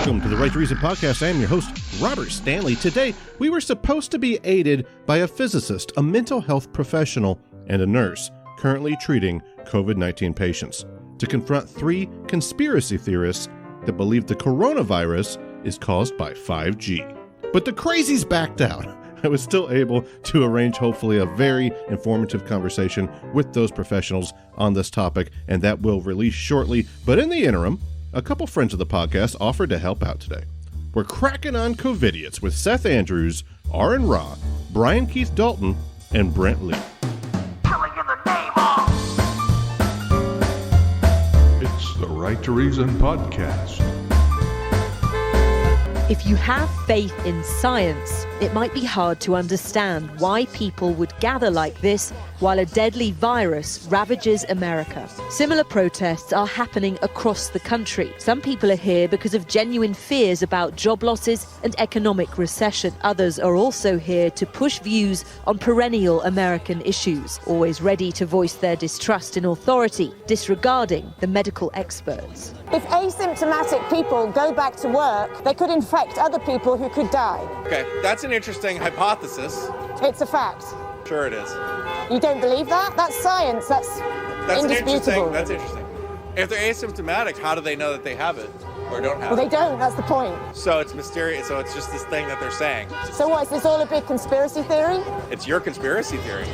Welcome to the Right to Reason podcast. I am your host, Robert Stanley. Today, we were supposed to be aided by a physicist, a mental health professional, and a nurse currently treating COVID-19 patients to confront three conspiracy theorists that believe the coronavirus is caused by 5G. But the crazies backed out. I was still able to arrange, hopefully, a very informative conversation with those professionals on this topic, and that will release shortly. But in the interim, a couple friends of the podcast offered to help out today. We're cracking on Covidiots with Seth Andrews, Aron Ra, Keith Dalton, and Brent Lee. Killing in the name of... It's the Right to Reason podcast. If you have faith in science, it might be hard to understand why people would gather like this while a deadly virus ravages America. Similar protests are happening across the country. Some people are here because of genuine fears about job losses and economic recession. Others are also here to push views on perennial American issues, always ready to voice their distrust in authority, disregarding the medical experts. If asymptomatic people go back to work, they could infect other people who could die. Okay, that's an interesting hypothesis. It's a fact. Sure it is. You don't believe that? That's science. That's indisputable. That's interesting. If they're asymptomatic, how do they know that they have it or don't have Well, it? they don't. That's the point. So it's mysterious. So it's just this thing that they're saying. So what, is this all a big conspiracy theory? It's your conspiracy theory.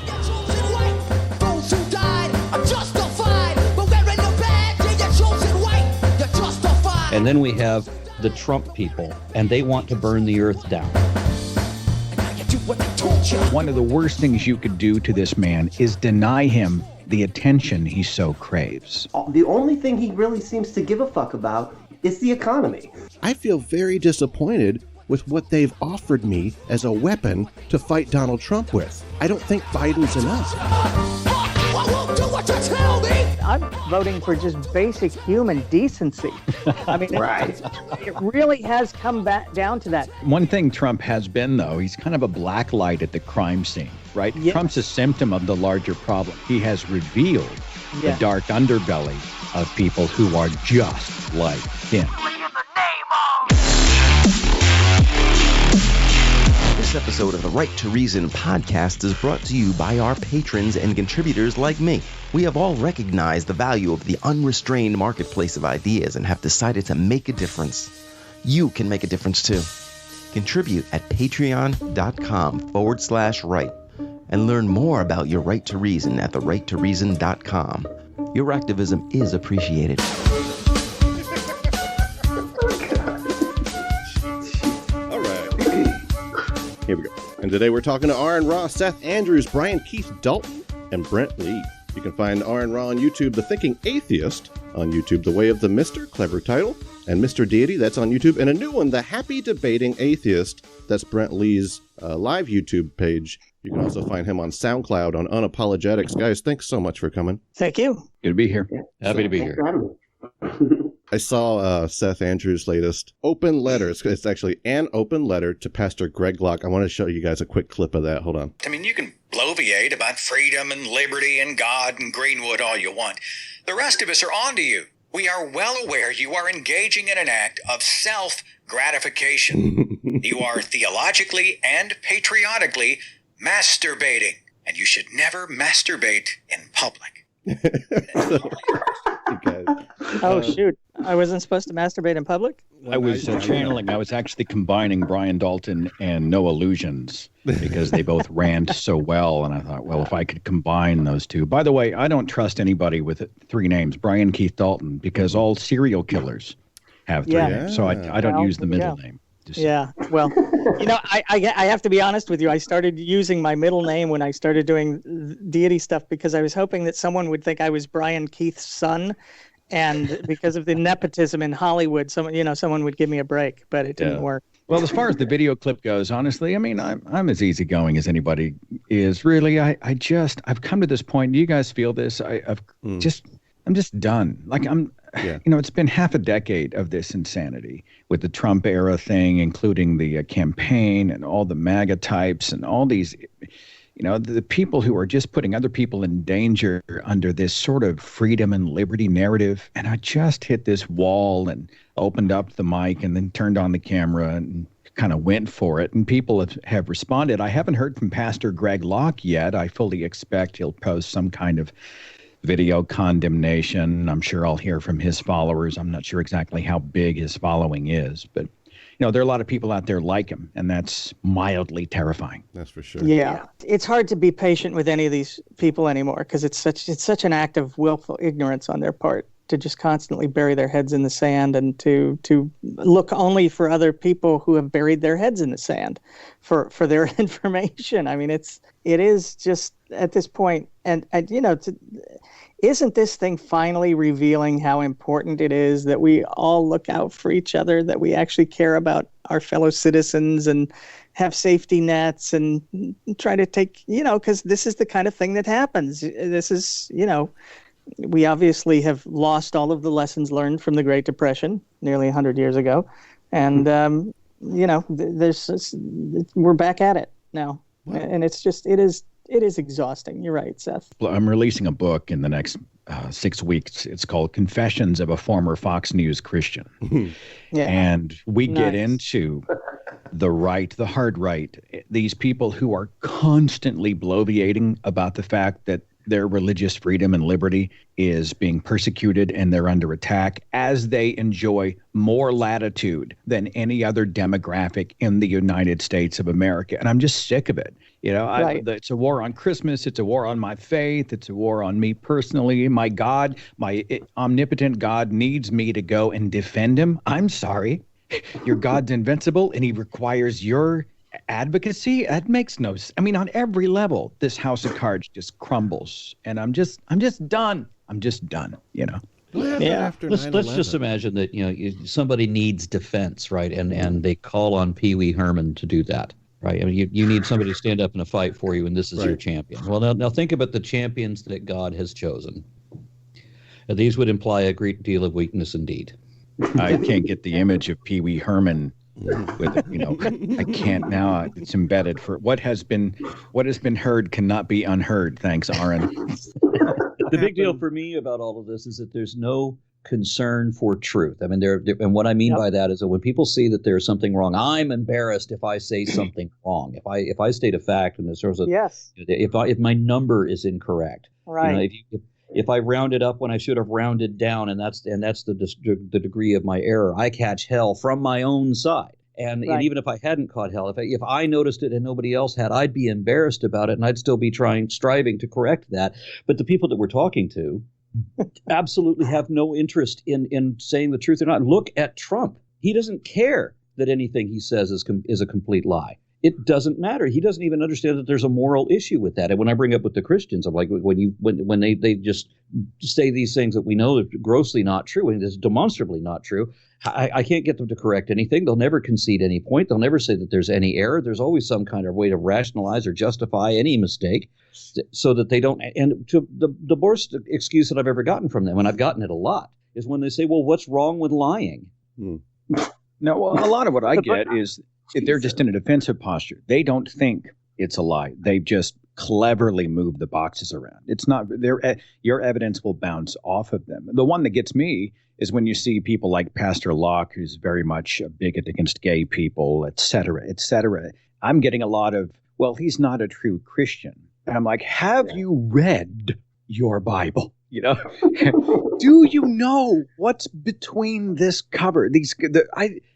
Those who died are justified, but wearing the badge and you're chosen white, you're justified. And then we have the Trump people, and they want to burn the earth down. One of the worst things you could do to this man is deny him the attention he so craves. The only thing he really seems to give a fuck about is the economy. I feel very disappointed with what they've offered me as a weapon to fight Donald Trump with. I don't think Biden's enough. I won't do what you tell me. I'm voting for just basic human decency. I mean, Right. It really has come back down to that. One thing Trump has been, though, he's kind of a black light at the crime scene, right? Yes. Trump's a symptom of the larger problem. He has revealed the dark underbelly of people who are just like him. Killing in the name of... This episode of the Right to Reason podcast is brought to you by our patrons and contributors like me. We have all recognized the value of the unrestrained marketplace of ideas and have decided to make a difference. You can make a difference too. Contribute at patreon.com/right and learn more about your right to reason at therighttoreason.com. Your activism is appreciated. All right. Here we go. And today we're talking to Aron Ra, Seth Andrews, Keith Dalton, and Brent Lee. You can find Aron Ra on YouTube, The Thinking Atheist on YouTube, The Way of the Mr., clever title, and Mr. Deity, that's on YouTube, and a new one, The Happy Debating Atheist, that's Brent Lee's live YouTube page. You can also find him on SoundCloud on Unapologetics. Guys, thanks so much for coming. Thank you. Good to be here. Happy to be here. I saw Seth Andrews' latest open letter. It's actually an open letter to Pastor Greg Locke. I want to show you guys a quick clip of that. Hold on. I mean, you can bloviate about freedom and liberty and God and Greenwood all you want. The rest of us are on to you. We are well aware you are engaging in an act of self-gratification. You are theologically and patriotically masturbating, and you should never masturbate in public. Oh, shoot. I wasn't supposed to masturbate in public? I was channeling. I was actually combining Brian Dalton and No Illusions because they both rant so well. And I thought, well, if I could combine those two. By the way, I don't trust anybody with three names, Keith Dalton, because all serial killers have three names. So I don't use the middle name. Yeah. Well, I have to be honest with you. I started using my middle name when I started doing deity stuff because I was hoping that someone would think I was Brian Keith's son. And because of the nepotism in Hollywood, someone would give me a break, but it didn't work. Well, as far as the video clip goes, honestly, I mean, I'm as easygoing as anybody is. Really, I've come to this point. Do you guys feel this? I'm just done. Like it's been half a decade of this insanity with the Trump era thing, including the campaign and all the MAGA types and all these You know, the people who are just putting other people in danger under this sort of freedom and liberty narrative. And I just hit this wall and opened up the mic and then turned on the camera and kind of went for it. And people have responded. I haven't heard from Pastor Greg Locke yet. I fully expect he'll post some kind of video condemnation. I'm sure I'll hear from his followers. I'm not sure exactly how big his following is, but there are a lot of people out there like him, and that's mildly terrifying. That's for sure. Yeah. It's hard to be patient with any of these people anymore because it's such an act of willful ignorance on their part to just constantly bury their heads in the sand and to look only for other people who have buried their heads in the sand for their information. I mean, it is just at this point, and isn't this thing finally revealing how important it is that we all look out for each other, that we actually care about our fellow citizens and have safety nets and try to take, because this is the kind of thing that happens. This is, we obviously have lost all of the lessons learned from the Great Depression nearly 100 years ago. And, we're back at it now. And it's just, it is exhausting. You're right, Seth. I'm releasing a book in the next 6 weeks. It's called Confessions of a Former Fox News Christian. Yeah. And we get into the right, the hard right, these people who are constantly bloviating about the fact that their religious freedom and liberty is being persecuted and they're under attack as they enjoy more latitude than any other demographic in the United States of America. And I'm just sick of it. Right. It's a war on Christmas. It's a war on my faith. It's a war on me personally. My God, my omnipotent God needs me to go and defend him. I'm sorry. Your God's invincible and he requires your advocacy. That makes no sense. I mean, on every level, this house of cards just crumbles, and I'm just done. I'm just done. Let's just imagine that somebody needs defense, right? And they call on Pee Wee Herman to do that, right? I mean, you need somebody to stand up in a fight for you, and this is your champion. Well, now think about the champions that God has chosen. These would imply a great deal of weakness indeed. I can't get the image of Pee Wee Herman with I can't now. It's embedded for what has been heard cannot be unheard. Thanks, Aron. The big deal for me about all of this is that there's no concern for truth. I mean, and what I mean by that is that when people see that there's something wrong, I'm embarrassed if I say something wrong. If I state a fact and there's sort of if my number is incorrect, right? If I rounded up when I should have rounded down, and that's the degree of my error, I catch hell from my own side. And even if I hadn't caught hell, if I noticed it and nobody else had, I'd be embarrassed about it, and I'd still be striving to correct that. But the people that we're talking to absolutely have no interest in saying the truth or not. Look at Trump. He doesn't care that anything he says is a complete lie. It doesn't matter. He doesn't even understand that there's a moral issue with that. And when I bring up with the Christians, I'm like, when they just say these things that we know are grossly not true and it's demonstrably not true, I can't get them to correct anything. They'll never concede any point. They'll never say that there's any error. There's always some kind of way to rationalize or justify any mistake so that they don't. And the worst excuse that I've ever gotten from them, and I've gotten it a lot, is when they say, well, what's wrong with lying? No, well, a lot of what I get is they're just in a defensive posture. They don't think it's a lie. They've just cleverly moved the boxes around. It's not your evidence will bounce off of them. The one that gets me is when you see people like Pastor Locke, who's very much a bigot against gay people, et cetera, et cetera. I'm getting a lot of, well, he's not a true Christian. And I'm like, have you read your Bible? Do you know what's between this cover?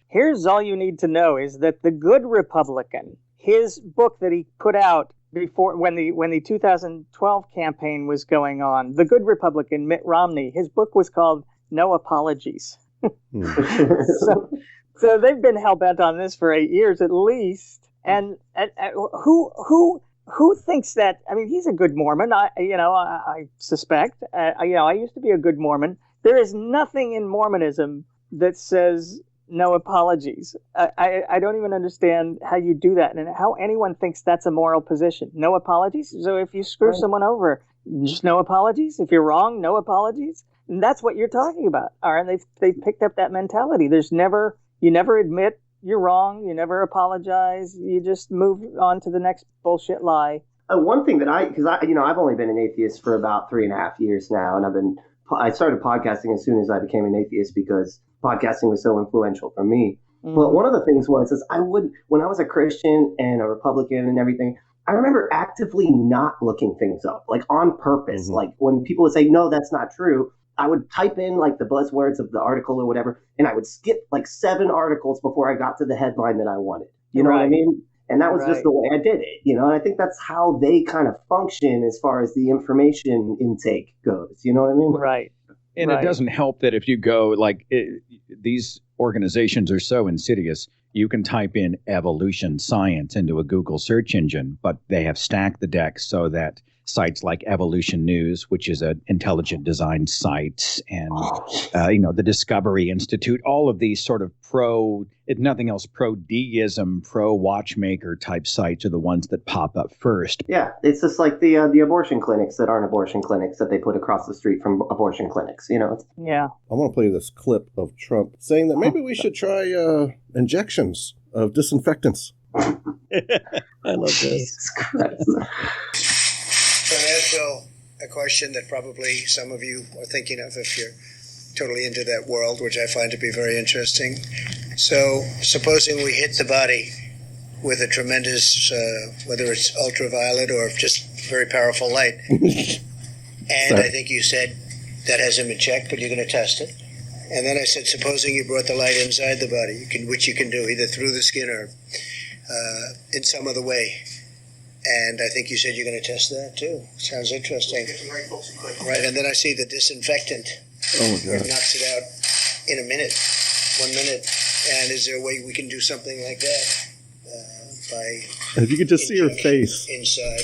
Here's all you need to know is that the Good Republican, his book that he put out before when the 2012 campaign was going on, the Good Republican, Mitt Romney, his book was called No Apologies. So they've been hell-bent on this for 8 years at least. And who thinks that? I mean, he's a good Mormon. I suspect. I used to be a good Mormon. There is nothing in Mormonism that says no apologies. I don't even understand how you do that and how anyone thinks that's a moral position. No apologies. So if you screw someone over, just no apologies. If you're wrong, no apologies. And that's what you're talking about. All right, they've picked up that mentality. You never admit you're wrong. You never apologize. You just move on to the next bullshit lie. One thing that I've only been an atheist for about 3.5 years now, and I started podcasting as soon as I became an atheist because podcasting was so influential for me. Mm-hmm. But one of the things was when I was a Christian and a Republican and everything, I remember actively not looking things up, like on purpose. Mm-hmm. Like when people would say, no, that's not true, I would type in like the buzzwords of the article or whatever, and I would skip like 7 articles before I got to the headline that I wanted. You know what I mean? And that was just the way I did it, and I think that's how they kind of function as far as the information intake goes. You know what I mean? Right. And it doesn't help that if you go these organizations are so insidious. You can type in evolution science into a Google search engine, but they have stacked the deck so that sites like Evolution News, which is an intelligent design site, and the Discovery Institute, all of these sort of if nothing else, pro-deism, pro-watchmaker type sites are the ones that pop up first. Yeah, it's just like the abortion clinics that aren't abortion clinics that they put across the street from abortion clinics. Yeah. I want to play this clip of Trump saying that maybe we should try injections of disinfectants. I love this. Jesus Christ. So that's a question that probably some of you are thinking of if you're totally into that world, which I find to be very interesting. So supposing we hit the body with a tremendous, whether it's ultraviolet or just very powerful light, and I think you said that hasn't been checked, but you're going to test it. And then I said, supposing you brought the light inside the body, which you can do either through the skin or in some other way. And I think you said you're going to test that too. Sounds interesting. Right, and then I see the disinfectant. Oh my God! It knocks it out in a minute, 1 minute. And is there a way we can do something like that by? If you could just see her face inside,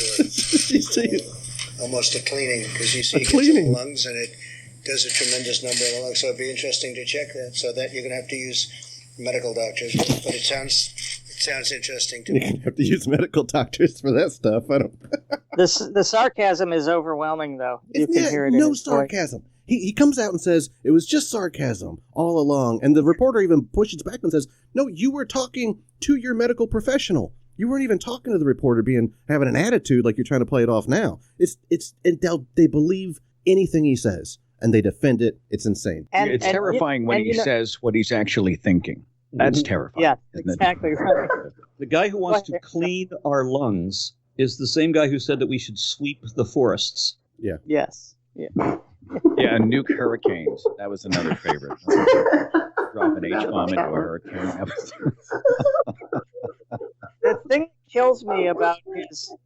or almost a cleaning, because you see it gets in the lungs and it does a tremendous number in the lungs. So it'd be interesting to check that. So that you're going to have to use medical doctors, but it sounds interesting to me. You have to use medical doctors for that stuff. I don't. The sarcasm is overwhelming, though. You can hear it. No sarcasm. He comes out and says it was just sarcasm all along, and the reporter even pushes back and says, "No, you were talking to your medical professional. You weren't even talking to the reporter, having an attitude like you're trying to play it off now. They believe anything he says and they defend it. It's insane. It's terrifying when he says what he's actually thinking. That's terrifying. Yeah, exactly right. The guy who wants to clean our lungs is the same guy who said that we should sweep the forests. Yeah. Yes. Yeah. Yeah, and nuke hurricanes. That was another favorite. Drop an H-bomb into a hurricane. The thing that kills me about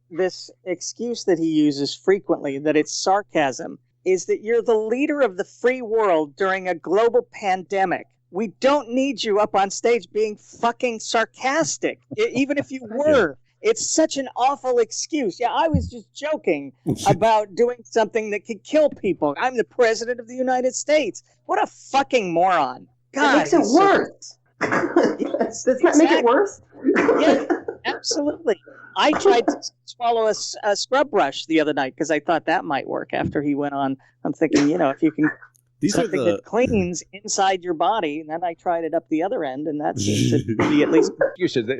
this excuse that he uses frequently, that it's sarcasm, is that you're the leader of the free world during a global pandemic. We don't need you up on stage being fucking sarcastic, even if you were. It's such an awful excuse. Yeah, I was just joking about doing something that could kill people. I'm the president of the United States. What a fucking moron. God, it makes it worse. Does that make it worse? Yeah, absolutely. I tried to swallow a scrub brush the other night because I thought that might work after he went on. I'm thinking, if you can... something that cleans inside your body, and then I tried it up the other end, and that seems to be at least...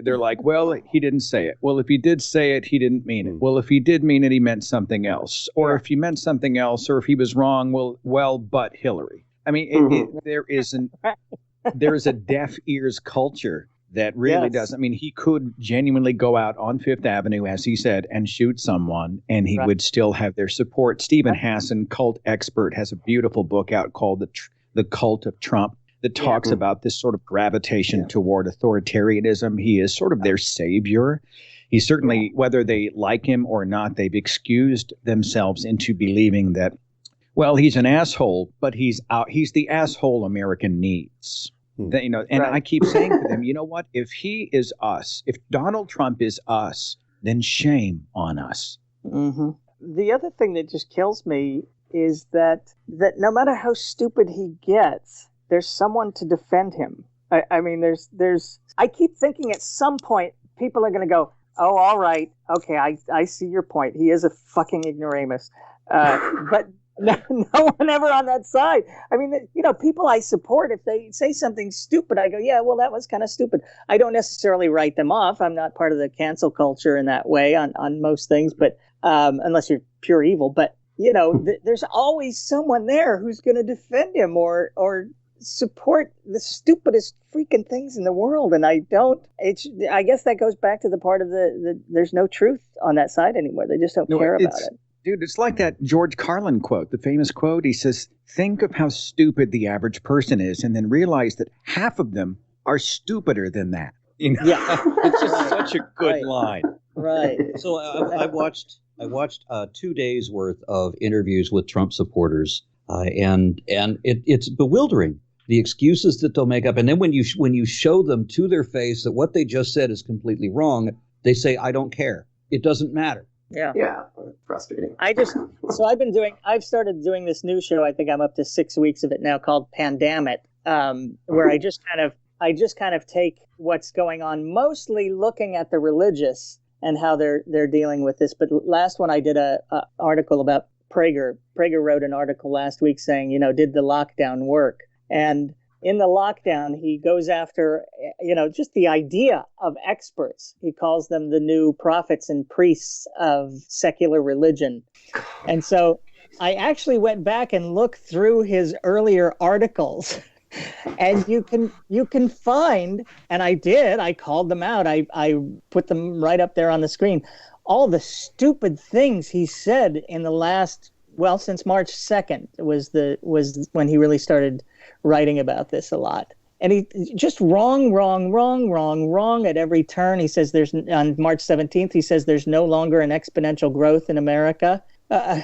They're like, well, he didn't say it. Well, if he did say it, he didn't mean it. Well, if he did mean it, he meant something else. Or if he meant something else, or if he was wrong, well, but Hillary. I mean, there is a deaf ears culture that really does. I mean, he could genuinely go out on Fifth Avenue, as he said, and shoot someone, and he would still have their support. Stephen Hassan, cult expert, has a beautiful book out called The Cult of Trump that talks about this sort of gravitation toward authoritarianism. He is sort of their savior. He certainly, whether they like him or not, they've excused themselves into believing that, well, he's an asshole, but he's the asshole America needs. I keep saying to them, you know what? If he is us, if Donald Trump is us, then shame on us. Mm-hmm. The other thing that just kills me is that no matter how stupid he gets, there's someone to defend him. I mean, I keep thinking at some point people are going to go, oh, all right, okay, I see your point. He is a fucking ignoramus. But No one ever on that side. I mean, people I support, if they say something stupid, I go, yeah, well, that was kind of stupid. I don't necessarily write them off. I'm not part of the cancel culture in that way on most things, but unless you're pure evil. But, there's always someone there who's going to defend him or support the stupidest freaking things in the world. And I guess that goes back to the part of the there's no truth on that side anymore. They just don't care about it. Dude, it's like that George Carlin quote, the famous quote. He says, think of how stupid the average person is and then realize that half of them are stupider than that. Yeah, it's just such a good line. Right. So I watched 2 days worth of interviews with Trump supporters, and it's bewildering, the excuses that they'll make up. And then when you show them to their face that what they just said is completely wrong, they say, I don't care. It doesn't matter. Yeah, frustrating. I've started doing this new show. I think I'm up to 6 weeks of it now, called Pandemic, where I just kind of take what's going on, mostly looking at the religious and how they're dealing with this. But last one I did a article about Prager. Prager wrote an article last week saying, did the lockdown work? And in the lockdown, he goes after, just the idea of experts. He calls them the new prophets and priests of secular religion. And so I actually went back and looked through his earlier articles, and you can find, and I called them out. I put them right up there on the screen. All the stupid things he said in the last, since March 2nd was when he really started writing about this a lot. And he just wrong at every turn. He says on March 17th, he says there's no longer an exponential growth in America. I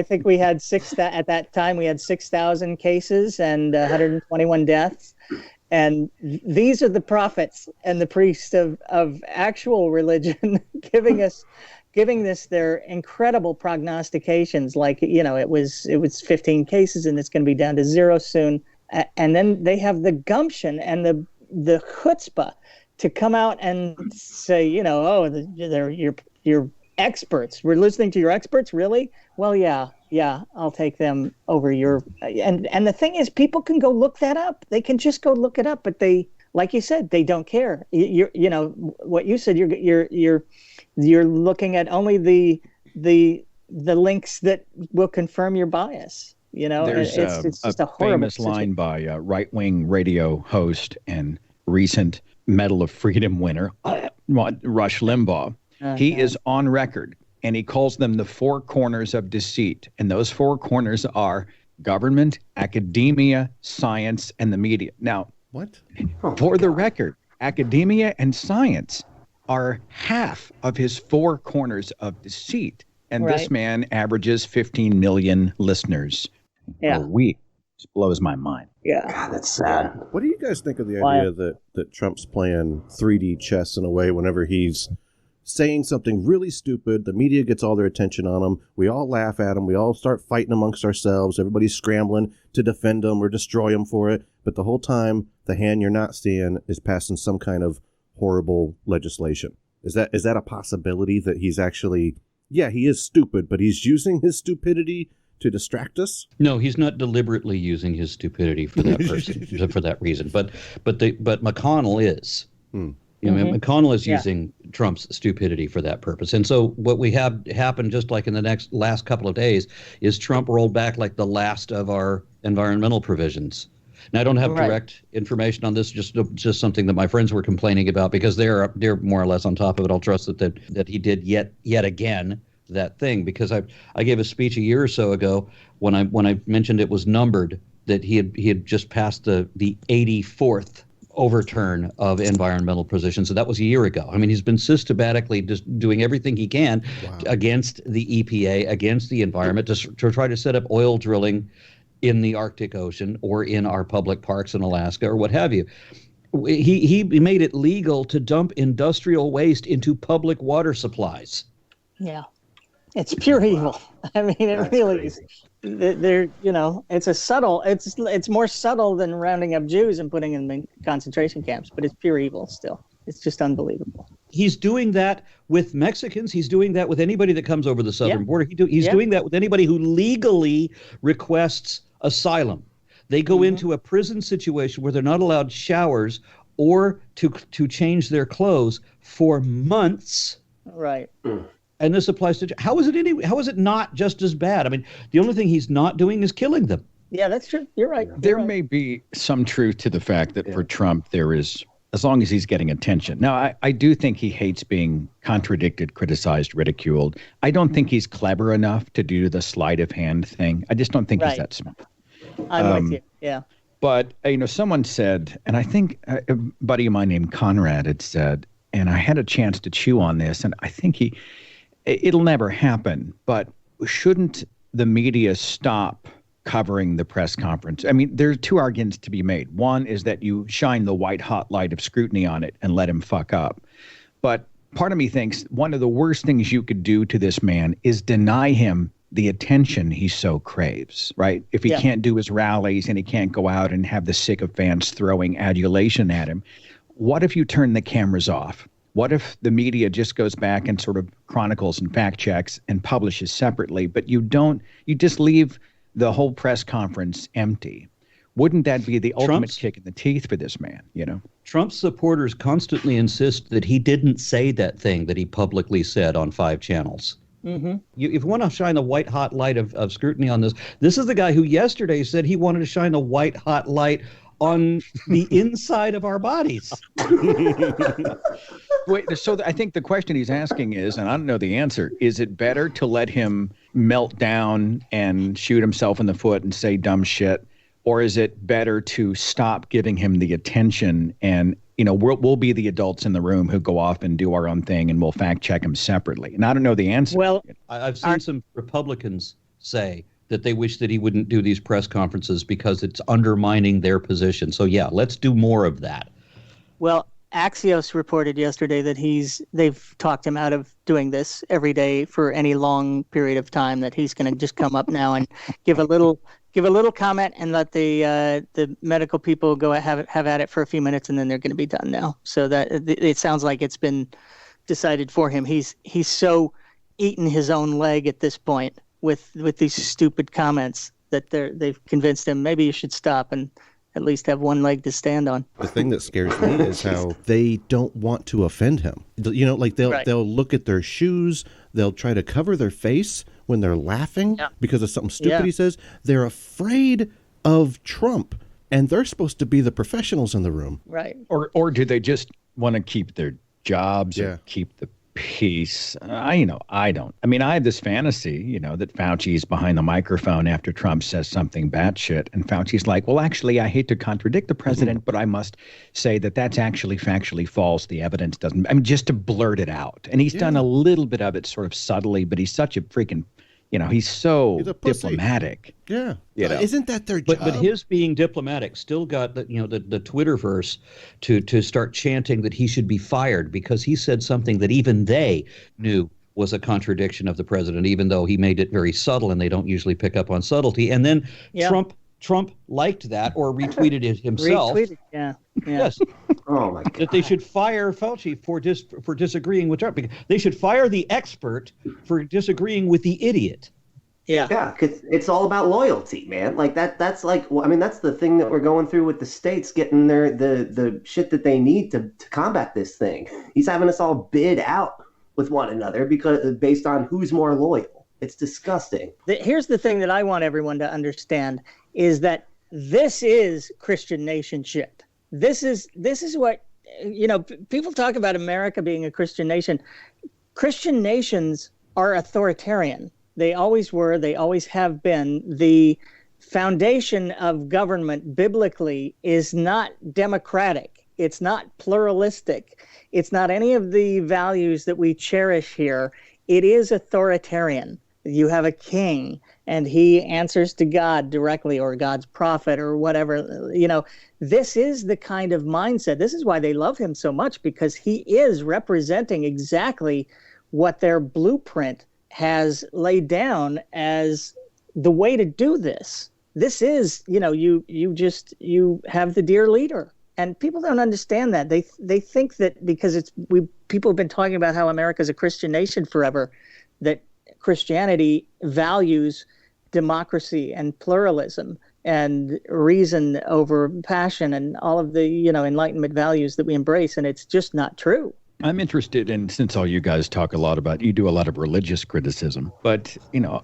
think we had at that time we had 6,000 cases and 121 deaths. And these are the prophets and the priests of actual religion giving this their incredible prognostications, like, it was 15 cases and it's going to be down to 0 soon. And then they have the gumption and the chutzpah to come out and say, you're experts. We're listening to your experts, really? Well, yeah, I'll take them over your. And the thing is, people can go look that up. They can just go look it up, but they, like you said, they don't care. What you said. You're looking at only the links that will confirm your bias. There's it's just a horrible famous line by a right-wing radio host and recent Medal of Freedom winner, Rush Limbaugh. He is on record, and he calls them the 4 corners of deceit. And those 4 corners are government, academia, science, and the media. Now, what? For the record, academia and science are half of his 4 corners of deceit. And this man averages 15 million listeners a week. Just blows my mind. Yeah. God, that's sad. What do you guys think of the idea that Trump's playing 3D chess in a way whenever he's saying something really stupid? The media gets all their attention on him. We all laugh at him. We all start fighting amongst ourselves. Everybody's scrambling to defend him or destroy him for it. But the whole time, the hand you're not seeing is passing some kind of horrible legislation. Is that a possibility that he's actually, he is stupid, but he's using his stupidity to distract us? No, he's not deliberately using his stupidity for that person, for that reason. But McConnell is. McConnell is using Trump's stupidity for that purpose. And so what we have happen, just like in the last couple of days, is Trump rolled back like the last of our environmental provisions. Now, I don't have direct information on this, just something that my friends were complaining about, because they're more or less on top of it. I'll trust that he did yet again that thing, because I gave a speech a year or so ago when I mentioned it was numbered, that he had just passed the 84th overturn of environmental positions. So that was a year ago. I mean, he's been systematically just doing everything he can against the EPA, against the environment, to try to set up oil drilling in the Arctic Ocean or in our public parks in Alaska or what have you. He made it legal to dump industrial waste into public water supplies. Yeah. It's pure evil. I mean, it really is. It's more subtle than rounding up Jews and putting them in concentration camps, but it's pure evil still. It's just unbelievable. He's doing that with Mexicans. He's doing that with anybody that comes over the southern border. He's doing that with anybody who legally requests asylum. They go into a prison situation where they're not allowed showers or to change their clothes for months. Right. And this applies to how is it not just as bad? I mean, the only thing he's not doing is killing them. Yeah, that's true. You're right. There may be some truth to the fact that for Trump, there is, as long as he's getting attention. Now, I do think he hates being contradicted, criticized, ridiculed. I don't think he's clever enough to do the sleight of hand thing. I just don't think he's that smart. I'm with you. Yeah. But, someone said, and I think a buddy of mine named Conrad had said, and I had a chance to chew on this, and I think it'll never happen, but shouldn't the media stop covering the press conference? I mean, there's two arguments to be made. One is that you shine the white hot light of scrutiny on it and let him fuck up. But part of me thinks one of the worst things you could do to this man is deny him the attention he so craves, right? If he can't do his rallies and he can't go out and have the sycophants throwing adulation at him, what if you turn the cameras off? What if the media just goes back and sort of chronicles and fact checks and publishes separately, but you just leave the whole press conference empty? Wouldn't that be the ultimate kick in the teeth for this man, Trump's supporters constantly insist that he didn't say that thing that he publicly said on 5 channels. Mm-hmm. If you want to shine the white hot light of scrutiny on this is the guy who yesterday said he wanted to shine the white hot light on the inside of our bodies. Wait, so I think the question he's asking is, and I don't know the answer, is it better to let him melt down and shoot himself in the foot and say dumb shit, or is it better to stop giving him the attention and we'll be the adults in the room who go off and do our own thing and we'll fact check him separately? And I don't know the answer. Well, I've seen some Republicans say that they wish that he wouldn't do these press conferences because it's undermining their position. So yeah, let's do more of that. Well, Axios reported yesterday that they've talked him out of doing this every day for any long period of time, that he's going to just come up now and give a little comment and let the medical people go have at it for a few minutes, and then they're going to be done now. So that it sounds like it's been decided for him. He's so eaten his own leg at this point with these stupid comments that they've convinced him maybe you should stop and at least have one leg to stand on. The thing that scares me is how they don't want to offend him. They'll look at their shoes, they'll try to cover their face when they're laughing because of something stupid he says. They're afraid of Trump, and they're supposed to be the professionals in the room. Right. Or do they just want to keep their jobs or keep the peace? I don't. I mean, I have this fantasy, that Fauci's behind the microphone after Trump says something batshit, and Fauci's like, well, actually, I hate to contradict the president, but I must say that that's actually factually false. The evidence doesn't. I mean, just to blurt it out. And he's done a little bit of it sort of subtly, but he's such a freaking, he's so diplomatic. Yeah. Isn't that their job? But his being diplomatic still got the Twitterverse to start chanting that he should be fired because he said something that even they knew was a contradiction of the president, even though he made it very subtle, and they don't usually pick up on subtlety. And then Trump liked that or retweeted it himself. Retweeted, yeah. Yes. Oh my God. That they should fire Fauci for disagreeing with Trump. They should fire the expert for disagreeing with the idiot. Yeah, because it's all about loyalty, man. Like that's like, well, I mean, that's the thing that we're going through with the states getting the shit that they need to combat this thing. He's having us all bid out with one another based on who's more loyal. It's disgusting. Here's the thing that I want everyone to understand is that this is Christian nation shit. This is what, people talk about America being a Christian nation. Christian nations are authoritarian. They always were. They always have been. The foundation of government biblically is not democratic. It's not pluralistic. It's not any of the values that we cherish here. It is authoritarian. You have a king, and he answers to God directly, or God's prophet, or whatever. This is the kind of mindset. This is why they love him so much, because he is representing exactly what their blueprint has laid down as the way to do this. This is, you have the dear leader, And people don't understand that. They think that because people have been talking about how America's a Christian nation forever, that Christianity values democracy and pluralism and reason over passion and all of the, Enlightenment values that we embrace. And it's just not true. I'm interested in, since all you guys talk a lot about, you do a lot of religious criticism, but,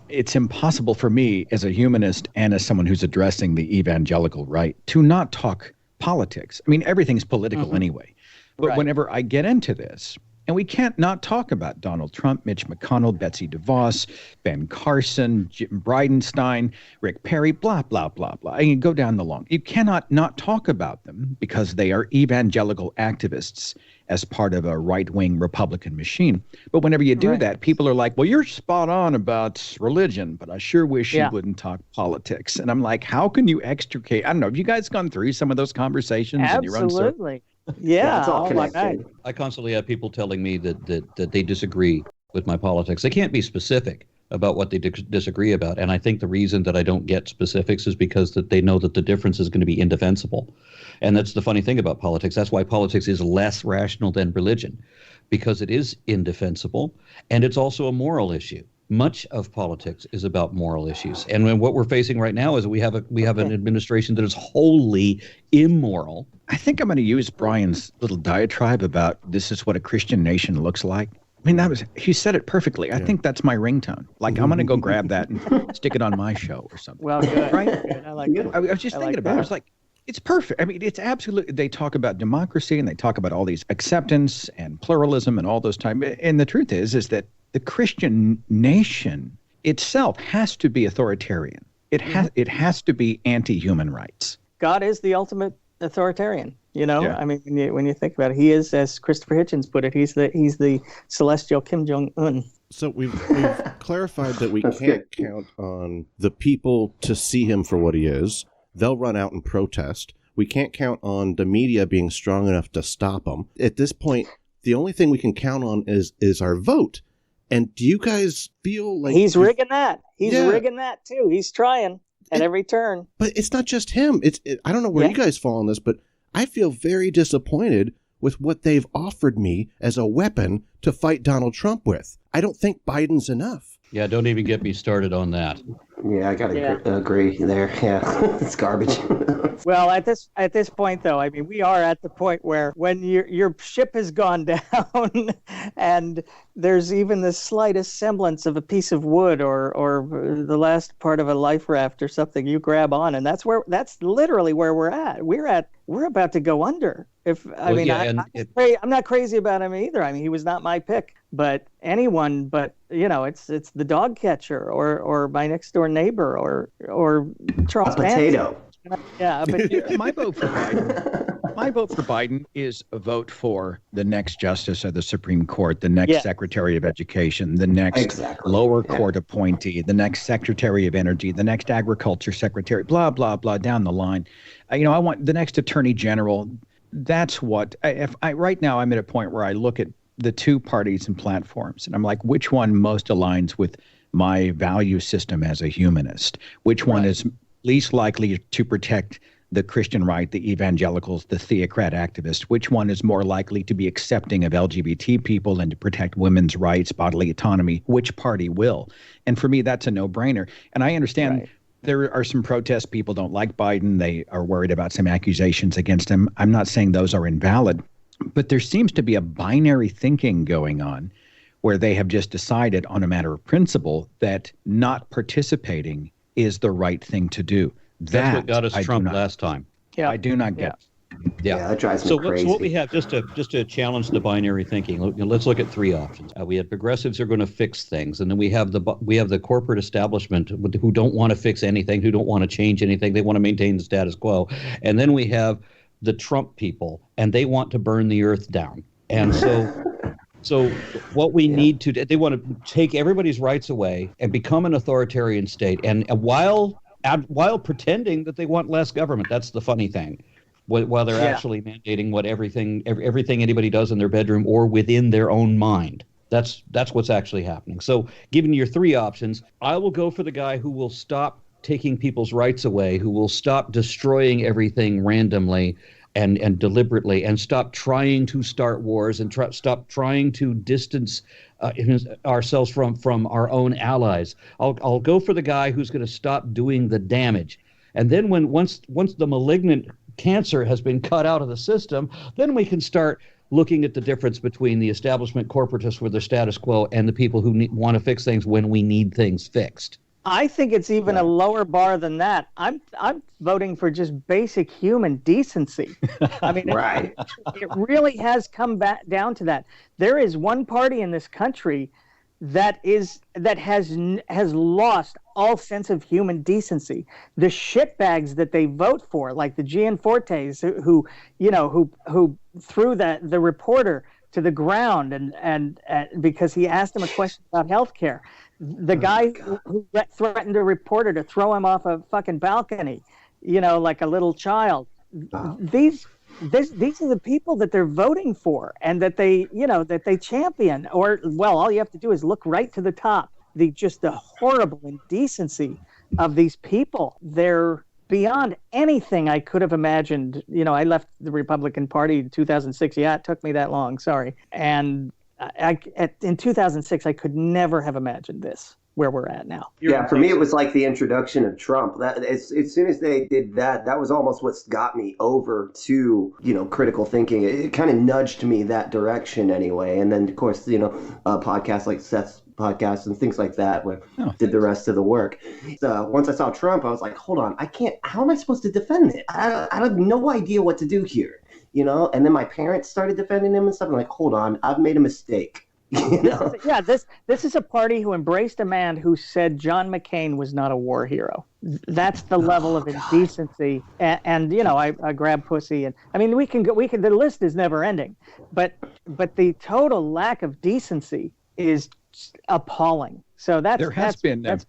it's impossible for me as a humanist and as someone who's addressing the evangelical right to not talk politics. I mean, everything's political anyway. But whenever I get into this, and we can't not talk about Donald Trump, Mitch McConnell, Betsy DeVos, Ben Carson, Jim Bridenstine, Rick Perry, blah, blah, blah, blah. I can go down the long. You cannot not talk about them because they are evangelical activists as part of a right-wing Republican machine. But whenever you do that, people are like, well, you're spot on about religion, but I sure wish you wouldn't talk politics. And I'm like, how can you extricate? I don't know. Have you guys gone through some of those conversations in your own circle? Absolutely. Yeah, it's all connected. I constantly have people telling me that they disagree with my politics. They can't be specific about what they disagree about. And I think the reason that I don't get specifics is because that they know that the difference is going to be indefensible. And that's the funny thing about politics. That's why politics is less rational than religion, because it is indefensible and it's also a moral issue. Much of politics is about moral issues. And what we're facing right now is we have an administration that is wholly immoral. I think I'm going to use Brian's little diatribe about this is what a Christian nation looks like. I mean, he said it perfectly. I think that's my ringtone. Like, I'm going to go grab that and stick it on my show or something. Well, good. Right? Good. I like it. I was just thinking about it. I was like, it's perfect. I mean, it's absolutely, they talk about democracy and they talk about all these acceptance and pluralism and all those times. And the truth is that the Christian nation itself has to be authoritarian. It has to be anti-human rights. God is the ultimate authoritarian. I mean, when you think about it, he is, as Christopher Hitchens put it, he's the celestial Kim Jong-un. So we've clarified that we can't count on the people to see him for what he is. They'll run out and protest. We can't count on the media being strong enough to stop him. At this point, the only thing we can count on is our vote. And do you guys feel like he's rigging that? He's rigging that too. He's trying at every turn. But it's not just him. I don't know where you guys fall on this, but I feel very disappointed with what they've offered me as a weapon to fight Donald Trump with. I don't think Biden's enough. Yeah, don't even get me started on that. Yeah, I gotta agree there. Yeah, it's garbage. Well, at this point, though, I mean, we are at the point where when your ship has gone down, and there's even the slightest semblance of a piece of wood or the last part of a life raft or something, you grab on, and that's literally where we're at. We're about to go under. I'm not crazy about him either. I mean, he was not my pick, but anyone, it's the dog catcher or my next door neighbor or Charles Potato. Yeah, but my vote for Biden is a vote for the next justice of the Supreme Court, the next Secretary of Education, the next lower court appointee, the next Secretary of Energy, the next Agriculture Secretary, blah, blah, blah, down the line. I want the next Attorney General. That's what right now I'm at a point where I look at the two parties and platforms and I'm like, which one most aligns with my value system as a humanist? Which one is least likely to protect the Christian right, the evangelicals, the theocrat activists? Which one is more likely to be accepting of LGBT people and to protect women's rights, bodily autonomy? Which party will? And for me, that's a no-brainer. And I understand there are some protests. People don't like Biden. They are worried about some accusations against him. I'm not saying those are invalid, but there seems to be a binary thinking going on where they have just decided on a matter of principle that not participating is the right thing to do. That's what got us Trump last time. Yeah, I do not get. Yeah, that drives me crazy. So what we have, just to challenge the binary thinking, let's look at three options. We have progressives who are going to fix things, and then we have the corporate establishment who don't want to fix anything, who don't want to change anything. They want to maintain the status quo. And then we have the Trump people, and they want to burn the earth down. And so what we need to do, they want to take everybody's rights away and become an authoritarian state. And while pretending that they want less government, that's the funny thing. While they're actually mandating what everything anybody does in their bedroom or within their own mind. That's what's actually happening. So given your three options, I will go for the guy who will stop taking people's rights away, who will stop destroying everything randomly. and deliberately, and stop trying to start wars, and stop trying to distance ourselves from our own allies. I'll go for the guy who's going to stop doing the damage. And then once the malignant cancer has been cut out of the system, then we can start looking at the difference between the establishment corporatists with their status quo and the people who want to fix things when we need things fixed. I think it's even a lower bar than that. I'm voting for just basic human decency. I mean, right. It really has come back down to that. There is one party in this country that has lost all sense of human decency. The shitbags that they vote for, like the Gianfortes, who threw the reporter to the ground and because he asked him a question about health care. The guy who threatened a reporter to throw him off a fucking balcony, like a little child. These are the people that they're voting for, and that they champion. Or, well, all you have to do is look right to the top. The horrible indecency of these people. They're beyond anything I could have imagined. I left the Republican Party in 2006. Yeah, it took me that long. Sorry. And in 2006, I could never have imagined this, where we're at now. Yeah, for me, it was like the introduction of Trump. As soon as they did that, that was almost what got me over to, critical thinking. It kind of nudged me that direction anyway. And then, of course, podcasts like Seth's podcast and things like that did the rest of the work. So once I saw Trump, I was like, hold on, how am I supposed to defend it? I have no idea what to do here. And then my parents started defending him and stuff. I'm like, hold on, I've made a mistake. This is a party who embraced a man who said John McCain was not a war hero. That's the level of indecency. And I grab pussy, and I mean, we can the list is never ending, but the total lack of decency is appalling. So that's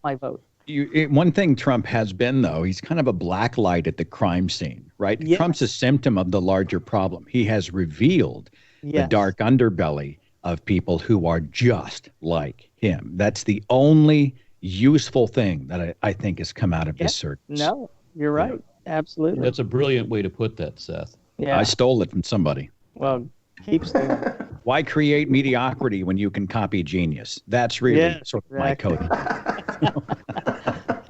my vote. One thing Trump has been, though, he's kind of a black light at the crime scene, right? Yes. Trump's a symptom of the larger problem. He has revealed the dark underbelly of people who are just like him. That's the only useful thing that I think has come out of this circus. No, you're right. Absolutely. That's a brilliant way to put that, Seth. Yeah. I stole it from somebody. Well, keep stealing it. Why create mediocrity when you can copy genius? That's really sort of my code.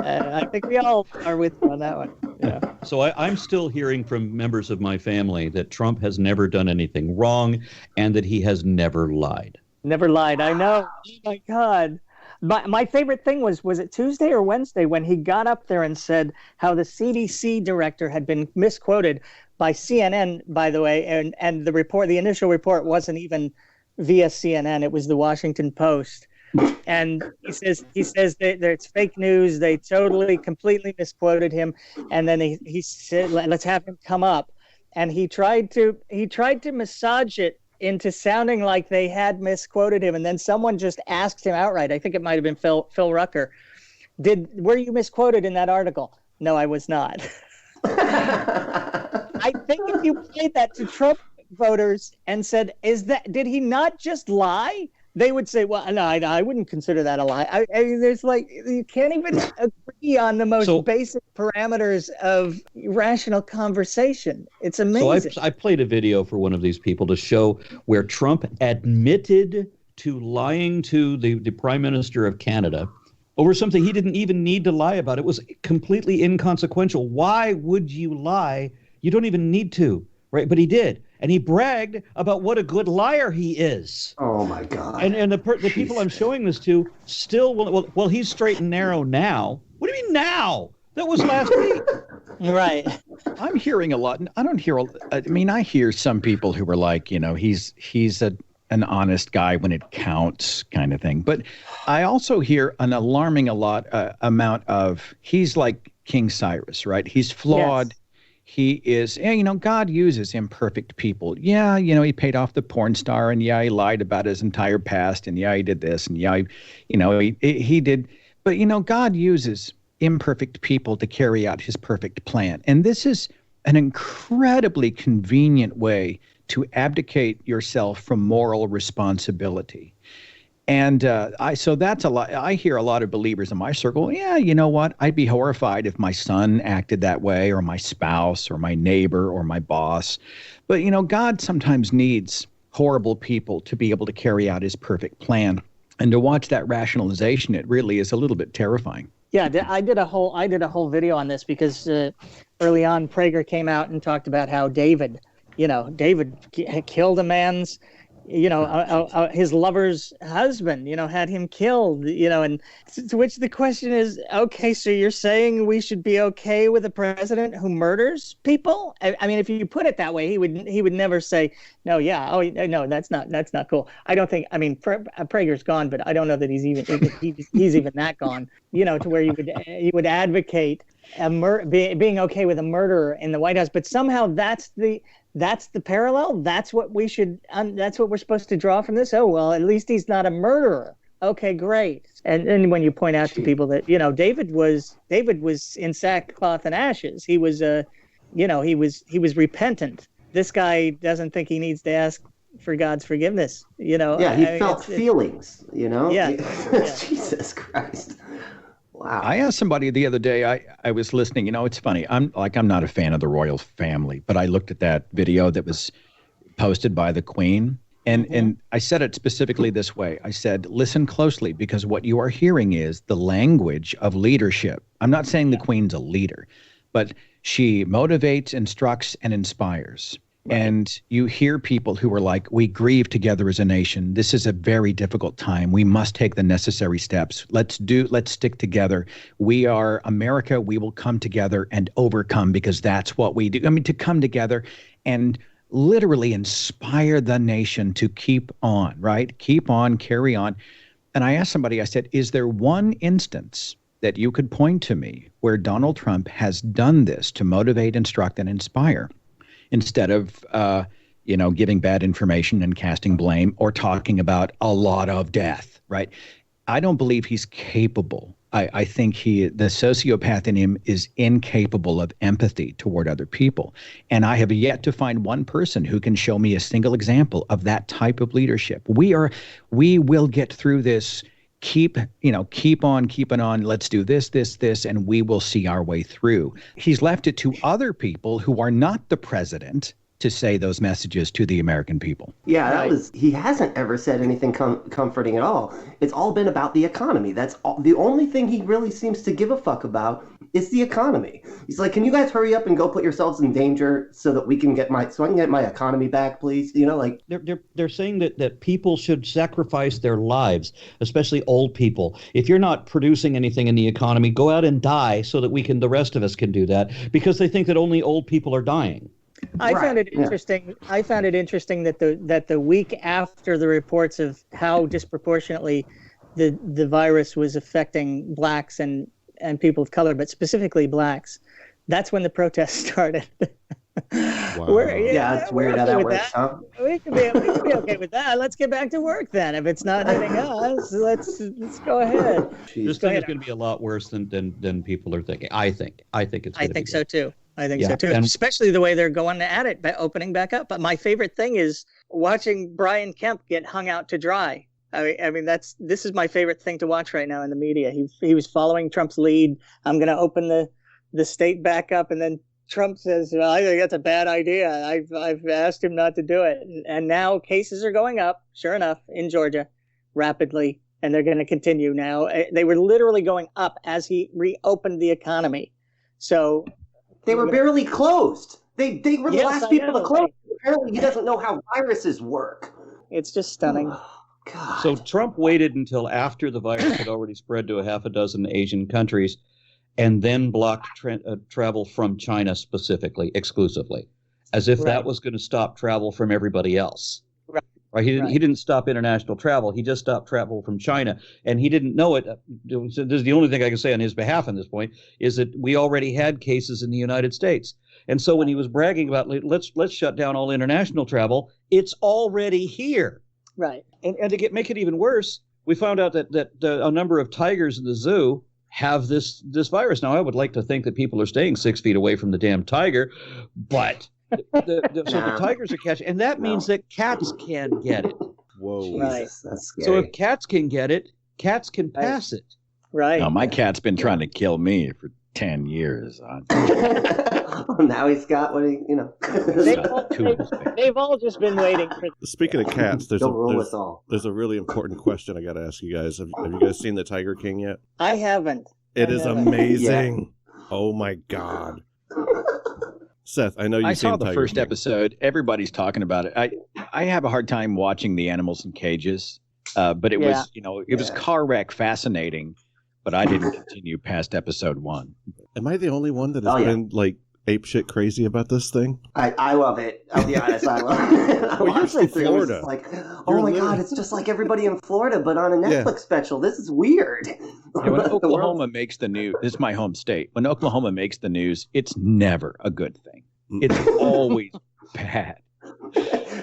I think we all are with you on that one. Yeah. So I'm still hearing from members of my family that Trump has never done anything wrong and that he has never lied. Never lied. I know. Oh, my God. My favorite thing was it Tuesday or Wednesday when he got up there and said how the CDC director had been misquoted by CNN, by the way, and the initial report wasn't even via CNN. It was the Washington Post. And he says that it's fake news. They completely misquoted him. And then he said, let's have him come up. And he tried to massage it into sounding like they had misquoted him. And then someone just asked him outright. I think it might have been Phil Rucker. Were you misquoted in that article? No, I was not. I think if you played that to Trump voters and said, did he not just lie? They would say, well, no, I wouldn't consider that a lie. I mean, you can't even agree on the most basic parameters of rational conversation. It's amazing. So I played a video for one of these people to show where Trump admitted to lying to the Prime Minister of Canada over something he didn't even need to lie about. It was completely inconsequential. Why would you lie? You don't even need to, right? But he did. And he bragged about what a good liar he is. Oh, my God. And the people I'm showing this to still, well, he's straight and narrow now. What do you mean now? That was last week. Right. I'm hearing a lot. I hear some people who are like, he's an honest guy when it counts kind of thing. But I also hear an alarming amount of, he's like King Cyrus, right? He's flawed. Yes. He is, God uses imperfect people. Yeah, he paid off the porn star, and yeah, he lied about his entire past, and yeah, he did this, and yeah, he did. But, God uses imperfect people to carry out his perfect plan. And this is an incredibly convenient way to abdicate yourself from moral responsibility. And so that's a lot. I hear a lot of believers in my circle. Yeah, you know what? I'd be horrified if my son acted that way, or my spouse, or my neighbor, or my boss. But, God sometimes needs horrible people to be able to carry out his perfect plan. And to watch that rationalization, it really is a little bit terrifying. Yeah, I did a whole video on this because early on, Prager came out and talked about how David killed a man's, his lover's husband, had him killed, and to which the question is, okay, so you're saying we should be okay with a president who murders people? I mean, if you put it that way, he would never say, no, yeah, oh, no, that's not cool. I don't think, Prager's gone, but I don't know that he's even that gone, to where you would advocate being okay with a murderer in the White House, but somehow that's the parallel. That's what we're supposed to draw from this. Oh, well, at least he's not a murderer. Okay, great. And when you point out to people that, David was in sackcloth and ashes. He was he was repentant. This guy doesn't think he needs to ask for God's forgiveness. Yeah, he felt feelings, Yeah. Jesus Christ. Wow. I asked somebody the other day, I was listening, it's funny. I'm not a fan of the royal family, but I looked at that video that was posted by the Queen, and I said it specifically this way. I said, listen closely, because what you are hearing is the language of leadership. I'm not saying the Queen's a leader, but she motivates, instructs, and inspires. Right. And you hear people who are like, we grieve together as a nation. This is a very difficult time. We must take the necessary steps. Let's stick together. We are America. We will come together and overcome, because that's what we do. To come together and literally inspire the nation to keep on, right? Keep on, carry on. And I asked somebody, I said, is there one instance that you could point to me where Donald Trump has done this to motivate, instruct, and inspire, instead of, giving bad information and casting blame or talking about a lot of death, right? I don't believe he's capable. I think the sociopath in him is incapable of empathy toward other people. And I have yet to find one person who can show me a single example of that type of leadership. We will get through this. Keep on keeping on. Let's do this, and we will see our way through. He's left it to other people who are not the president to say those messages to the American people. Yeah, he hasn't ever said anything comforting at all. It's all been about the economy. That's the only thing he really seems to give a fuck about is the economy. He's like, can you guys hurry up and go put yourselves in danger so that I can get my economy back, please? They're saying that people should sacrifice their lives, especially old people. If you're not producing anything in the economy, go out and die so that the rest of us can do that, because they think that only old people are dying. I found it interesting. I found it interesting that the week after the reports of how disproportionately the virus was affecting blacks and people of color, but specifically blacks, that's when the protests started. Wow. It's weird how that works, huh? We can be okay with that. Let's get back to work then. If it's not hitting us, let's go ahead. This thing is going to be a lot worse than people are thinking. I think so too. I think so too, especially the way they're going at it, opening back up. But my favorite thing is watching Brian Kemp get hung out to dry. I mean, this is my favorite thing to watch right now in the media. He was following Trump's lead. I'm going to open the state back up, and then Trump says, well, I think that's a bad idea. I've asked him not to do it. And now cases are going up, sure enough, in Georgia, rapidly, and they're going to continue now. They were literally going up as he reopened the economy. So they were barely closed. They were the last people to close. Apparently he doesn't know how viruses work. It's just stunning. God. So Trump waited until after the virus had already spread to a half a dozen Asian countries, and then blocked travel from China specifically, exclusively, as if that was going to stop travel from everybody else. Right? He didn't stop international travel. He just stopped travel from China, and he didn't know it. This is the only thing I can say on his behalf at this point, is that we already had cases in the United States. And so when he was bragging about let's shut down all international travel, it's already here. Right. And to make it even worse, we found out that a number of tigers in the zoo have this virus. Now, I would like to think that people are staying 6 feet away from the damn tiger, but so the tigers are catching, and that means that cats can get it. Whoa. Right. Jesus, that's scary. So if cats can get it, cats can pass it. Right. No, my cat's been trying to kill me for 10 years. Now he's got what he, They've all just been waiting for. Speaking of cats, there's Don't rule us all. there's a really important question I got to ask you guys. Have you guys seen The Tiger King yet? I haven't. It is amazing. Oh my God. Seth, I know you've seen I saw the Tiger first King. episode. Everybody's talking about it. I have a hard time watching the animals in cages, but it was, it was car wreck fascinating, but I didn't continue past episode 1. Am I the only one that has been like ape shit crazy about this thing? I love it. I'll be honest, I love it. Well, you're from Florida. Like, oh my God, it's just like everybody in Florida, but on a Netflix special. This is weird. Yeah, when Oklahoma makes the news, this is my home state. When Oklahoma makes the news, it's never a good thing. It's always bad.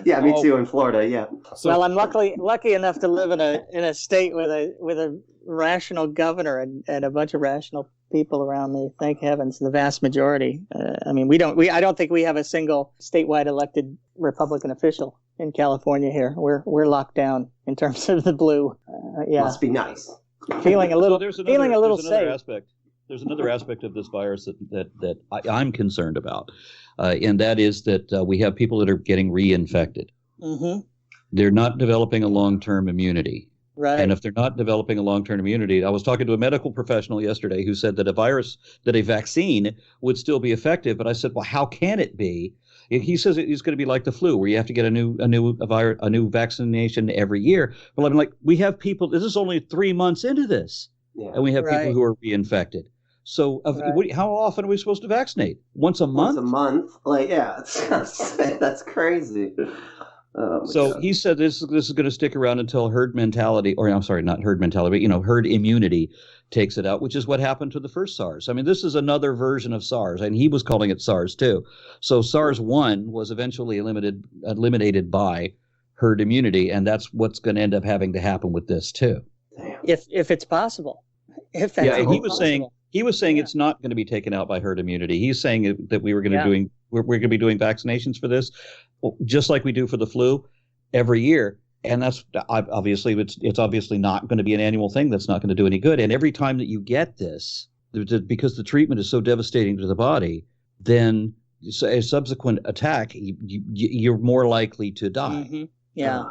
Yeah, me too in Florida. Yeah. Well, I'm lucky enough to live in a state with a rational governor and a bunch of rational people around me. Thank heavens, the vast majority. I mean, I don't think we have a single statewide elected Republican official in California here. We're locked down in terms of the blue. Yeah, must be nice. Feeling a little safe. safe. There's another aspect of this virus that I'm concerned about, and that is that we have people that are getting reinfected. Mm-hmm. They're not developing a long-term immunity. Right. And if they're not developing a long-term immunity, I was talking to a medical professional yesterday who said that a vaccine would still be effective. But I said, well, how can it be? He says it's going to be like the flu, where you have to get a new vaccination every year. Well, I'm like, we have people. This is only 3 months into this, and we have people who are reinfected. So, how often are we supposed to vaccinate? Once a month? Once a month? Like, yeah, that's crazy. So he said this is going to stick around until herd mentality, or I'm sorry, not herd mentality, but herd immunity takes it out, which is what happened to the first SARS. I mean, this is another version of SARS, and he was calling it SARS too. So SARS-1 was eventually eliminated by herd immunity, and that's what's going to end up having to happen with this too. If it's possible. If that's and he was saying it's not going to be taken out by herd immunity. He's saying that we're going to be doing vaccinations for this, just like we do for the flu every year. And that's obviously it's obviously not going to be an annual thing. That's not going to do any good. And every time that you get this, because the treatment is so devastating to the body, then a subsequent attack, you're more likely to die. Mm-hmm. Yeah.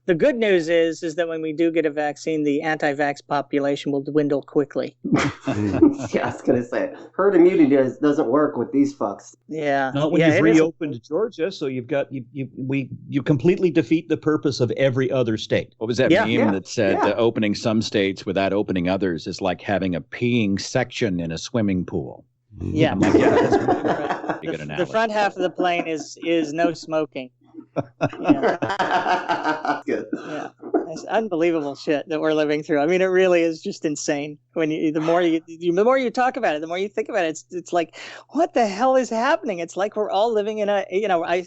The good news is that when we do get a vaccine, the anti-vax population will dwindle quickly. Yeah, I was going to say, herd immunity doesn't work with these fucks. Yeah. Not when you've reopened Georgia, so you completely defeat the purpose of every other state. What was that meme that said opening some states without opening others is like having a peeing section in a swimming pool? Yeah. I'm like, that's a good analogy. The front half of the plane is no smoking. Good. Yeah, it's unbelievable shit that we're living through. I mean, it really is just insane. When the more you talk about it, the more you think about it, it's like, what the hell is happening? It's like we're all living in I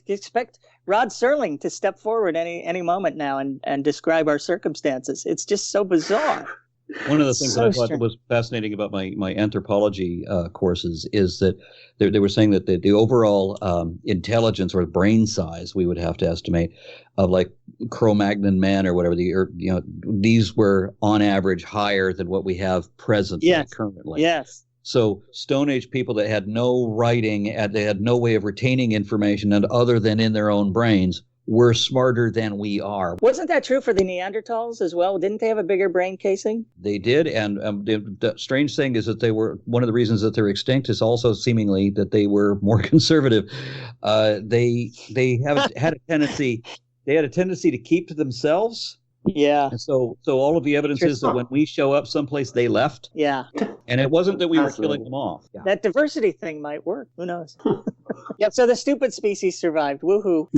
expect Rod Serling to step forward any moment now and describe our circumstances. It's just so bizarre. One of the things that I thought was fascinating about my anthropology courses is that they were saying that the overall intelligence or brain size we would have to estimate of like Cro-Magnon man or whatever these were on average higher than what we have presently currently. Yes. So Stone Age people that had no writing, they had no way of retaining information and other than in their own brains, were smarter than we are. Wasn't that true for the Neanderthals as well? Didn't they have a bigger brain casing? They did, and the strange thing is that they were, one of the reasons that they're extinct is also seemingly that they were more conservative. They had a tendency to keep to themselves. Yeah. And so all of the evidence is that when we show up someplace, they left. Yeah. And it wasn't that we were killing them off. Yeah. That diversity thing might work. Who knows? Yeah. So the stupid species survived. Woohoo.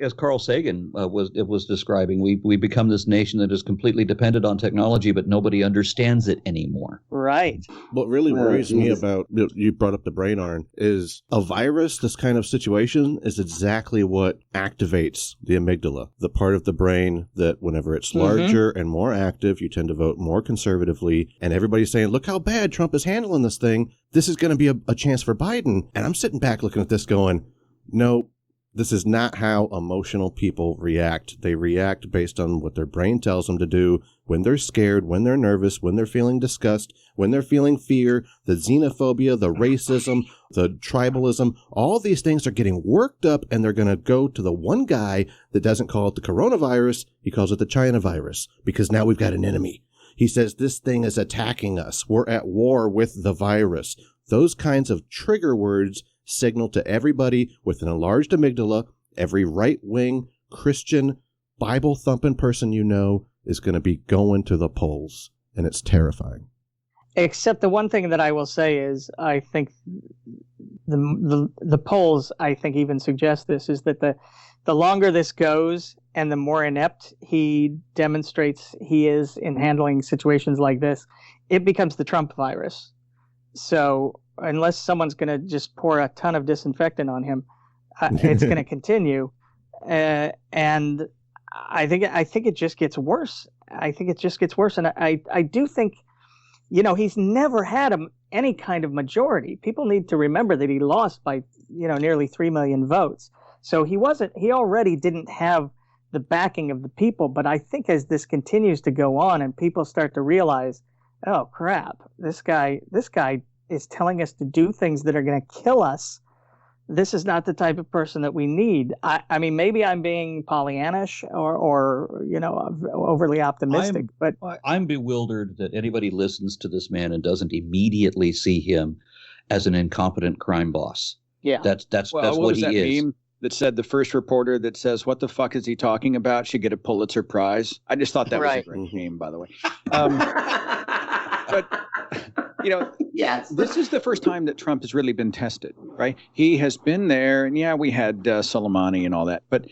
As Carl Sagan was describing, we become this nation that is completely dependent on technology, but nobody understands it anymore. Right. What really worries me about, you brought up the brain, Aron, is a virus, this kind of situation, is exactly what activates the amygdala, the part of the brain that whenever it's larger and more active, you tend to vote more conservatively. And everybody's saying, look how bad Trump is handling this thing. This is going to be a chance for Biden. And I'm sitting back looking at this going, no, This is not how emotional people react. They react based on what their brain tells them to do when they're scared, when they're nervous, when they're feeling disgust, when they're feeling fear, the xenophobia, the racism, the tribalism. All these things are getting worked up, and they're going to go to the one guy that doesn't call it the coronavirus. He calls it the China virus, because now we've got an enemy. He says this thing is attacking us. We're at war with the virus. Those kinds of trigger words signal to everybody with an enlarged amygdala. Every right-wing Christian Bible-thumping person you know is going to be going to the polls, and it's terrifying. Except the one thing that I will say is, I think the polls, I think, even suggest this, is that the longer this goes and the more inept he demonstrates he is in handling situations like this, it becomes the Trump virus. So unless someone's going to just pour a ton of disinfectant on him, it's going to continue. And I think it just gets worse. I think it just gets worse. And I do think, he's never had any kind of majority. People need to remember that he lost by, nearly 3 million votes. So he already didn't have the backing of the people. But I think as this continues to go on and people start to realize, oh crap, this guy is telling us to do things that are going to kill us. This is not the type of person that we need. I mean, maybe I'm being Pollyannish or overly optimistic, but I'm bewildered that anybody listens to this man and doesn't immediately see him as an incompetent crime boss. Yeah, that's what he is. Meme that said the first reporter that says, "What the fuck is he talking about?" should get a Pulitzer Prize. I just thought that was a great meme, by the way. But yes, this is the first time that Trump has really been tested, right? He has been there, and yeah, we had Soleimani and all that, but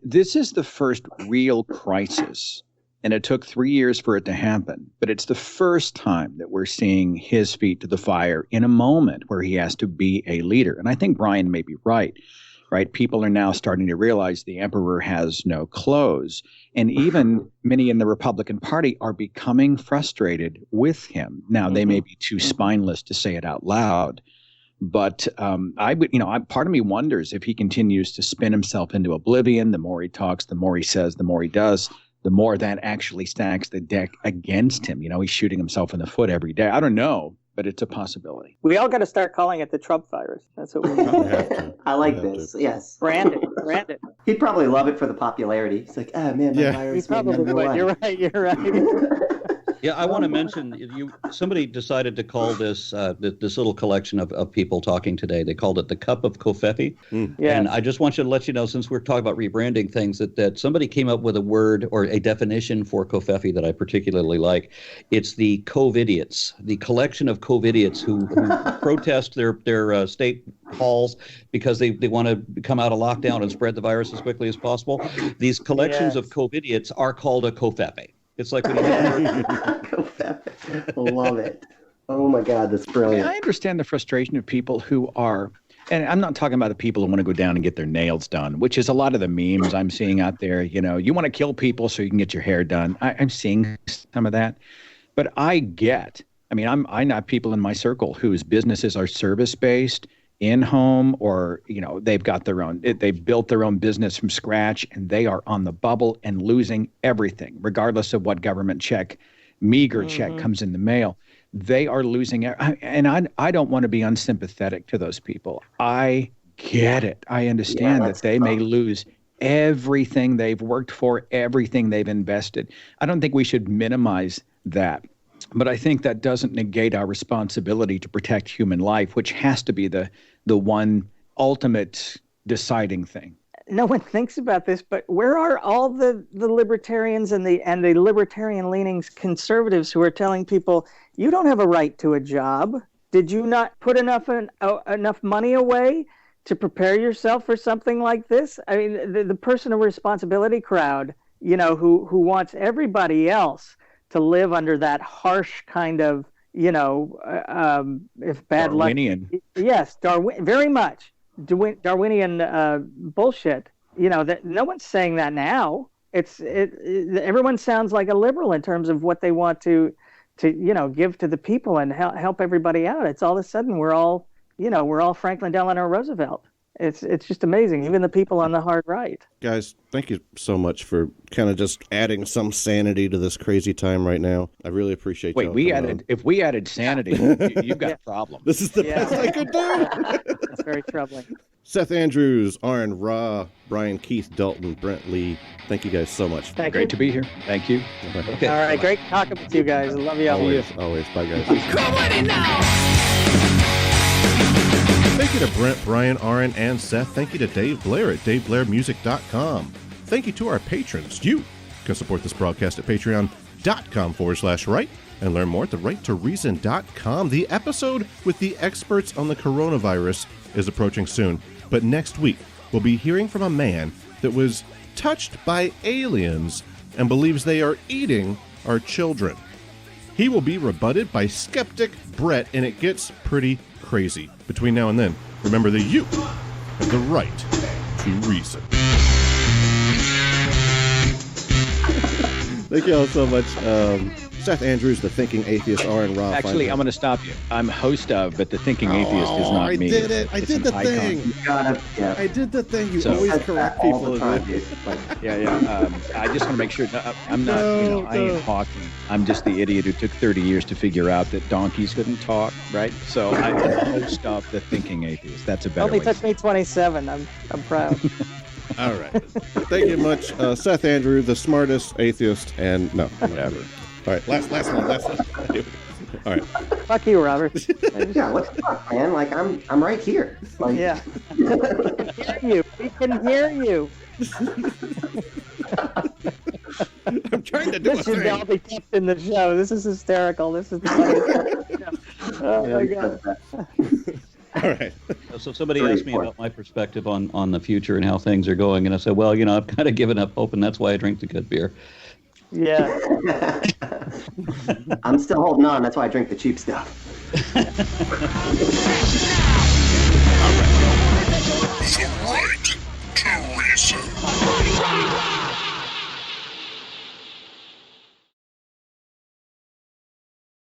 this is the first real crisis, and it took 3 years for it to happen. But it's the first time that we're seeing his feet to the fire in a moment where he has to be a leader. And I think Brian may be right? People are now starting to realize the emperor has no clothes. And even many in the Republican Party are becoming frustrated with him. Now, they may be too spineless to say it out loud, but part of me wonders if he continues to spin himself into oblivion. The more he talks, the more he says, the more he does, the more that actually stacks the deck against him. He's shooting himself in the foot every day. I don't know, but it's a possibility. We all got to start calling it the Trump virus. That's what we need. I like this. Yes. Brand it. He'd probably love it for the popularity. It's like, oh man, my virus. He probably would. You're right. Yeah, I want to mention somebody decided to call this this little collection of people talking today. They called it the Cup of Covfefe. Yeah. And I just want you to let you know, since we're talking about rebranding things, that somebody came up with a word or a definition for Covfefe that I particularly like. It's the Covidiots, the collection of Covidiots who protest their state halls because they want to come out of lockdown and spread the virus as quickly as possible. These collections of Covidiots are called a Covfefe. It's like when you love it. Oh my God, that's brilliant. I understand the frustration of people who are, and I'm not talking about the people who want to go down and get their nails done, which is a lot of the memes I'm seeing out there. You want to kill people so you can get your hair done. I'm seeing some of that, but I know people in my circle whose businesses are service-based, in-home, or they've built their own business from scratch, and they are on the bubble and losing everything, regardless of what government meager check comes in the mail. They are losing, and I don't want to be unsympathetic to those people. I get it. I understand that they may lose everything they've worked for, everything they've invested. I don't think we should minimize that. But I think that doesn't negate our responsibility to protect human life, which has to be the one ultimate deciding thing. No one thinks about this, but where are all the libertarians and the libertarian leanings conservatives who are telling people you don't have a right to a job? Did you not put enough money away to prepare yourself for something like this? I mean, the personal responsibility crowd, who wants everybody else to live under that harsh kind of, if bad Darwinian. luck. Yes, very much Darwinian bullshit. That no one's saying that now. Everyone sounds like a liberal in terms of what they want to give to the people and help everybody out. It's all of a sudden we're all Franklin Delano Roosevelt. It's just amazing. Even the people on the hard right. Guys, thank you so much for kind of just adding some sanity to this crazy time right now. I really appreciate. Wait, if we added sanity, you've got a problem. This is the best I could do. It's very troubling. Seth Andrews, Aron Ra, Brian, Keith Dalton, Brent Lee. Thank you guys so much. Great to be here. Thank you. Okay. All right, great talking with you guys. I love you all. Always. Bye, guys. Thank you to Brent, Brian, Aron, and Seth. Thank you to Dave Blair at DaveBlairMusic.com. Thank you to our patrons. You can support this broadcast at patreon.com/right and learn more at therighttoreason.com. The episode with the experts on the coronavirus is approaching soon, but next week we'll be hearing from a man that was touched by aliens and believes they are eating our children. He will be rebutted by skeptic Brett, and it gets pretty crazy. Between now and then, remember that you have the right to reason. Thank you all so much. Seth Andrews, the Thinking Atheist, Aron Ra. Actually, I'm going to stop you. I'm host of, but the Thinking Atheist is not me. I did it. I did the thing. I did the thing. You always correct people. Yeah. I just want to make sure. I'm not. I ain't Hawking. I'm just the idiot who took 30 years to figure out that donkeys couldn't talk, right? So I'm the host of the Thinking Atheist. That's a better Only way. took me 27. I'm proud. All right. Thank you much, Seth Andrews, the smartest atheist, and no, whatever. All right, last one. All right. Fuck you, Robert. Yeah, what the fuck, man? Like, I'm right here. Like, yeah. We can hear you. I'm trying to do this should all be kept in the show. This is hysterical. This is funny. Oh, my God. All right. So somebody asked me about my perspective on the future and how things are going, and I said, well, I've kind of given up hope, and that's why I drink the good beer. Yeah. I'm still holding on. That's why I drink the cheap stuff. All right.